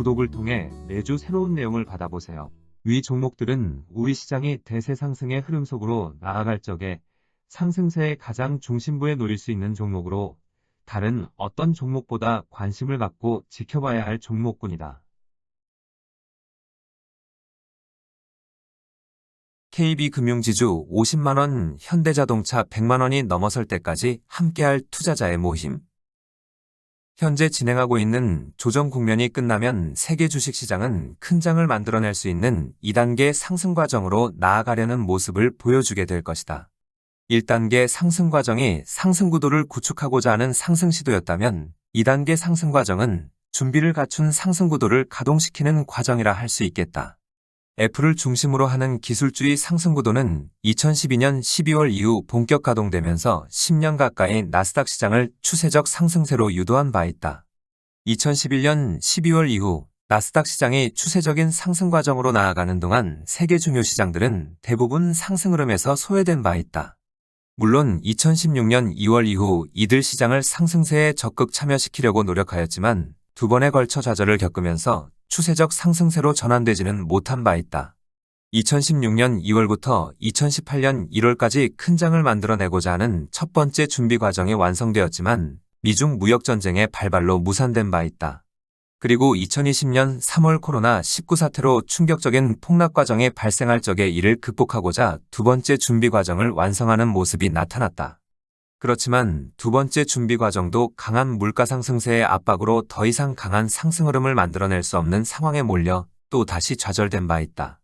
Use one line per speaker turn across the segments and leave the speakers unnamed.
구독을 통해 매주 새로운 내용을 받아보세요. 위 종목들은 우리 시장이 대세 상승의 흐름 속으로 나아갈 적에 상승세의 가장 중심부에 놓일 수 있는 종목으로 다른 어떤 종목보다 관심을 갖고 지켜봐야 할 종목군이다. KB금융지주 50만원, 현대자동차 100만원이 넘어설 때까지 함께할 투자자의 모임. 현재 진행하고 있는 조정 국면이 끝나면 세계 주식시장은 큰 장을 만들어낼 수 있는 2단계 상승 과정으로 나아가려는 모습을 보여주게 될 것이다. 1단계 상승 과정이 상승 구도를 구축하고자 하는 상승 시도였다면 2단계 상승 과정은 준비를 갖춘 상승 구도를 가동시키는 과정이라 할 수 있겠다. 애플을 중심으로 하는 기술주의 상승 구도는 2012년 12월 이후 본격 가동되면서 10년 가까이 나스닥 시장을 추세적 상승세로 유도한 바 있다. 2011년 12월 이후 나스닥 시장이 추세적인 상승 과정으로 나아가는 동안 세계 중요 시장들은 대부분 상승 흐름에서 소외된 바 있다. 물론 2016년 2월 이후 이들 시장을 상승세에 적극 참여시키려고 노력하였지만 두 번에 걸쳐 좌절을 겪으면서 추세적 상승세로 전환되지는 못한 바 있다. 2016년 2월부터 2018년 1월까지 큰 장을 만들어내고자 하는 첫 번째 준비 과정이 완성되었지만 미중 무역전쟁의 발발로 무산된 바 있다. 그리고 2020년 3월 코로나19 사태로 충격적인 폭락 과정이 발생할 적에 이를 극복하고자 두 번째 준비 과정을 완성하는 모습이 나타났다. 그렇지만 두 번째 준비 과정도 강한 물가 상승세의 압박으로 더 이상 강한 상승 흐름을 만들어낼 수 없는 상황에 몰려 또 다시 좌절된 바 있다.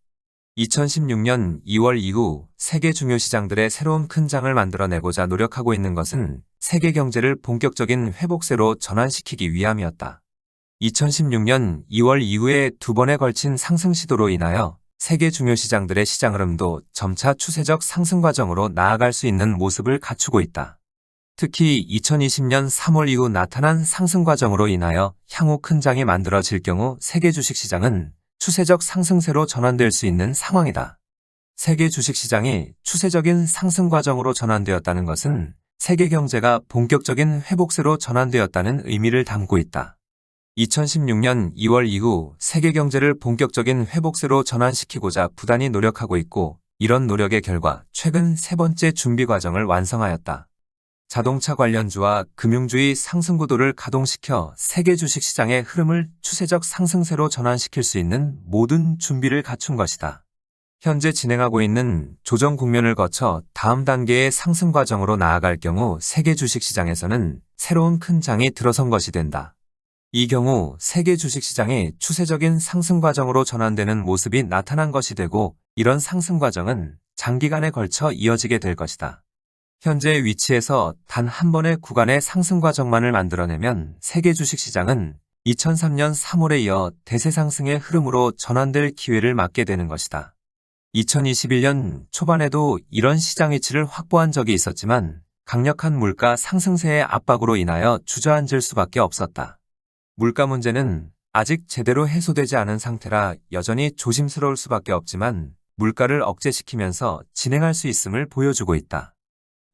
2016년 2월 이후 세계 중요 시장들의 새로운 큰 장을 만들어내고자 노력하고 있는 것은 세계 경제를 본격적인 회복세로 전환시키기 위함이었다. 2016년 2월 이후에 두 번에 걸친 상승 시도로 인하여 세계 중요 시장들의 시장 흐름도 점차 추세적 상승 과정으로 나아갈 수 있는 모습을 갖추고 있다. 특히 2020년 3월 이후 나타난 상승 과정으로 인하여 향후 큰 장이 만들어질 경우 세계 주식시장은 추세적 상승세로 전환될 수 있는 상황이다. 세계 주식시장이 추세적인 상승 과정으로 전환되었다는 것은 세계 경제가 본격적인 회복세로 전환되었다는 의미를 담고 있다. 2016년 2월 이후 세계 경제를 본격적인 회복세로 전환시키고자 부단히 노력하고 있고 이런 노력의 결과 최근 세 번째 준비 과정을 완성하였다. 자동차 관련주와 금융주의 상승 구도를 가동시켜 세계 주식시장의 흐름을 추세적 상승세로 전환시킬 수 있는 모든 준비를 갖춘 것이다. 현재 진행하고 있는 조정 국면을 거쳐 다음 단계의 상승 과정으로 나아갈 경우 세계 주식시장에서는 새로운 큰 장이 들어선 것이 된다. 이 경우 세계 주식시장이 추세적인 상승 과정으로 전환되는 모습이 나타난 것이 되고 이런 상승 과정은 장기간에 걸쳐 이어지게 될 것이다. 현재 위치에서 단 한 번의 구간의 상승 과정만을 만들어내면 세계 주식시장은 2003년 3월에 이어 대세 상승의 흐름으로 전환될 기회를 맞게 되는 것이다. 2021년 초반에도 이런 시장 위치를 확보한 적이 있었지만 강력한 물가 상승세의 압박으로 인하여 주저앉을 수밖에 없었다. 물가 문제는 아직 제대로 해소되지 않은 상태라 여전히 조심스러울 수밖에 없지만 물가를 억제시키면서 진행할 수 있음을 보여주고 있다.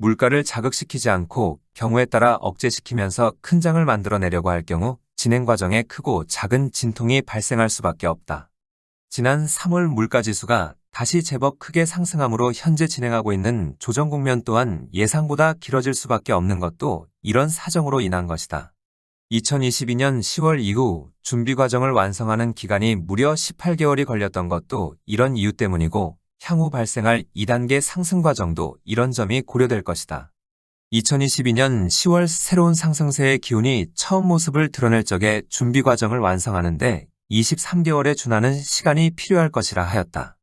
물가를 자극시키지 않고 경우에 따라 억제시키면서 큰 장을 만들어내려고 할 경우 진행 과정에 크고 작은 진통이 발생할 수밖에 없다. 지난 3월 물가지수가 다시 제법 크게 상승하므로 현재 진행하고 있는 조정 국면 또한 예상보다 길어질 수밖에 없는 것도 이런 사정으로 인한 것이다. 2022년 10월 이후 준비 과정을 완성하는 기간이 무려 18개월이 걸렸던 것도 이런 이유 때문이고 향후 발생할 2단계 상승 과정도 이런 점이 고려될 것이다. 2022년 10월 새로운 상승세의 기운이 처음 모습을 드러낼 적에 준비 과정을 완성하는데 23개월에 준하는 시간이 필요할 것이라 하였다.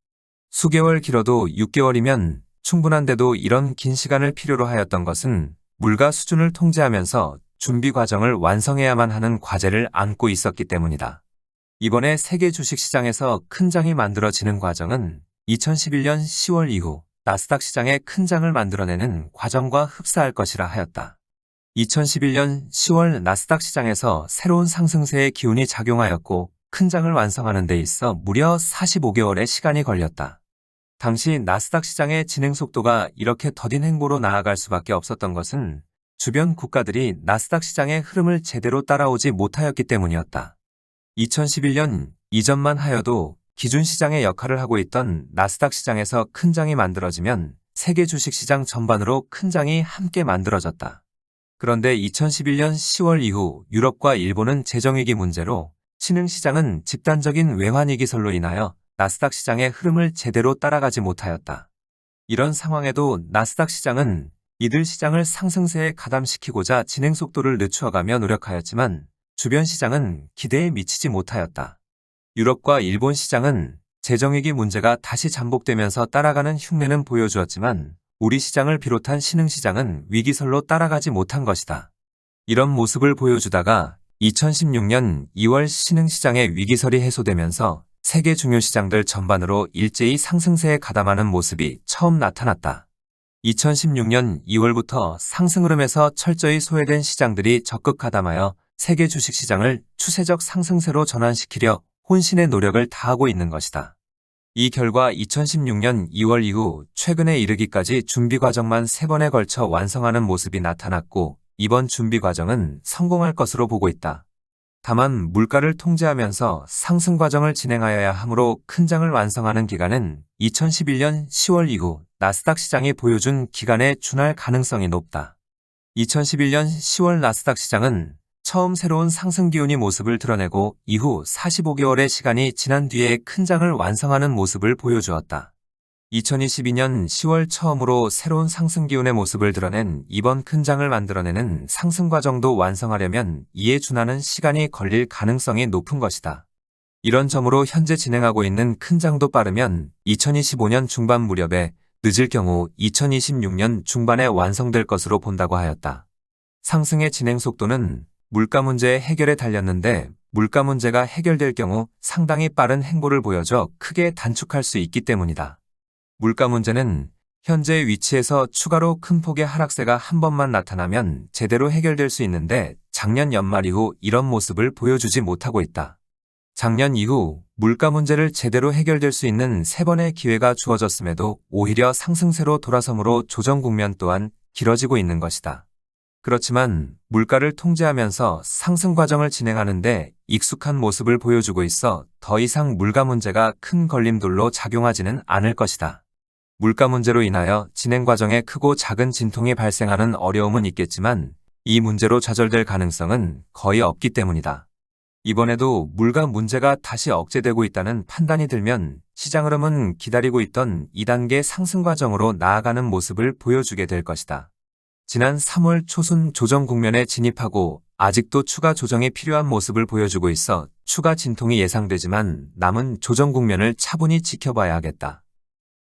수개월 길어도 6개월이면 충분한데도 이런 긴 시간을 필요로 하였던 것은 물가 수준을 통제하면서 준비 과정을 완성해야만 하는 과제를 안고 있었기 때문이다. 이번에 세계 주식시장에서 큰 장이 만들어지는 과정은 2011년 10월 이후 나스닥 시장에 큰 장을 만들어내는 과정과 흡사할 것이라 하였다. 2011년 10월 나스닥 시장에서 새로운 상승세의 기운이 작용하였고 큰 장을 완성하는 데 있어 무려 45개월의 시간이 걸렸다. 당시 나스닥 시장의 진행 속도가 이렇게 더딘 행보로 나아갈 수밖에 없었던 것은 주변 국가들이 나스닥 시장의 흐름을 제대로 따라오지 못하였기 때문이었다. 2011년 이전만 하여도 기준 시장의 역할을 하고 있던 나스닥 시장에서 큰 장이 만들어지면 세계 주식시장 전반으로 큰 장이 함께 만들어졌다. 그런데 2011년 10월 이후 유럽과 일본은 재정위기 문제로 신흥시장은 집단적인 외환위기설로 인하여 나스닥 시장의 흐름을 제대로 따라가지 못하였다. 이런 상황에도 나스닥 시장은 이들 시장을 상승세에 가담시키고자 진행 속도를 늦추어가며 노력하였지만 주변 시장은 기대에 미치지 못하였다. 유럽과 일본 시장은 재정위기 문제가 다시 잠복되면서 따라가는 흉내는 보여주었지만 우리 시장을 비롯한 신흥시장은 위기설로 따라가지 못한 것이다. 이런 모습을 보여주다가 2016년 2월 신흥시장의 위기설이 해소되면서 세계 중요 시장들 전반으로 일제히 상승세에 가담하는 모습이 처음 나타났다. 2016년 2월부터 상승 흐름에서 철저히 소외된 시장들이 적극 가담하여 세계 주식시장을 추세적 상승세로 전환시키려 혼신의 노력을 다하고 있는 것이다. 이 결과 2016년 2월 이후 최근에 이르기까지 준비 과정만 3번에 걸쳐 완성하는 모습이 나타났고 이번 준비 과정은 성공할 것으로 보고 있다. 다만 물가를 통제하면서 상승 과정을 진행하여야 하므로 큰 장을 완성하는 기간은 2011년 10월 이후 나스닥 시장이 보여준 기간에 준할 가능성이 높다. 2011년 10월 나스닥 시장은 처음 새로운 상승 기운이 모습을 드러내고 이후 45개월의 시간이 지난 뒤에 큰 장을 완성하는 모습을 보여주었다. 2022년 10월 처음으로 새로운 상승 기운의 모습을 드러낸 이번 큰 장을 만들어내는 상승 과정도 완성하려면 이에 준하는 시간이 걸릴 가능성이 높은 것이다. 이런 점으로 현재 진행하고 있는 큰 장도 빠르면 2025년 중반 무렵에 늦을 경우 2026년 중반에 완성될 것으로 본다고 하였다. 상승의 진행 속도는 물가 문제의 해결에 달렸는데 물가 문제가 해결될 경우 상당히 빠른 행보를 보여줘 크게 단축할 수 있기 때문이다. 물가 문제는 현재 위치에서 추가로 큰 폭의 하락세가 한 번만 나타나면 제대로 해결될 수 있는데 작년 연말 이후 이런 모습을 보여주지 못하고 있다. 작년 이후 물가 문제를 제대로 해결될 수 있는 3번의 기회가 주어졌음에도 오히려 상승세로 돌아서므로 조정 국면 또한 길어지고 있는 것이다. 그렇지만 물가를 통제하면서 상승 과정을 진행하는데 익숙한 모습을 보여주고 있어 더 이상 물가 문제가 큰 걸림돌로 작용하지는 않을 것이다. 물가 문제로 인하여 진행 과정에 크고 작은 진통이 발생하는 어려움은 있겠지만 이 문제로 좌절될 가능성은 거의 없기 때문이다. 이번에도 물가 문제가 다시 억제되고 있다는 판단이 들면 시장 흐름은 기다리고 있던 2단계 상승 과정으로 나아가는 모습을 보여주게 될 것이다. 지난 3월 초순 조정 국면에 진입하고 아직도 추가 조정이 필요한 모습을 보여주고 있어 추가 진통이 예상되지만 남은 조정 국면을 차분히 지켜봐야 하겠다.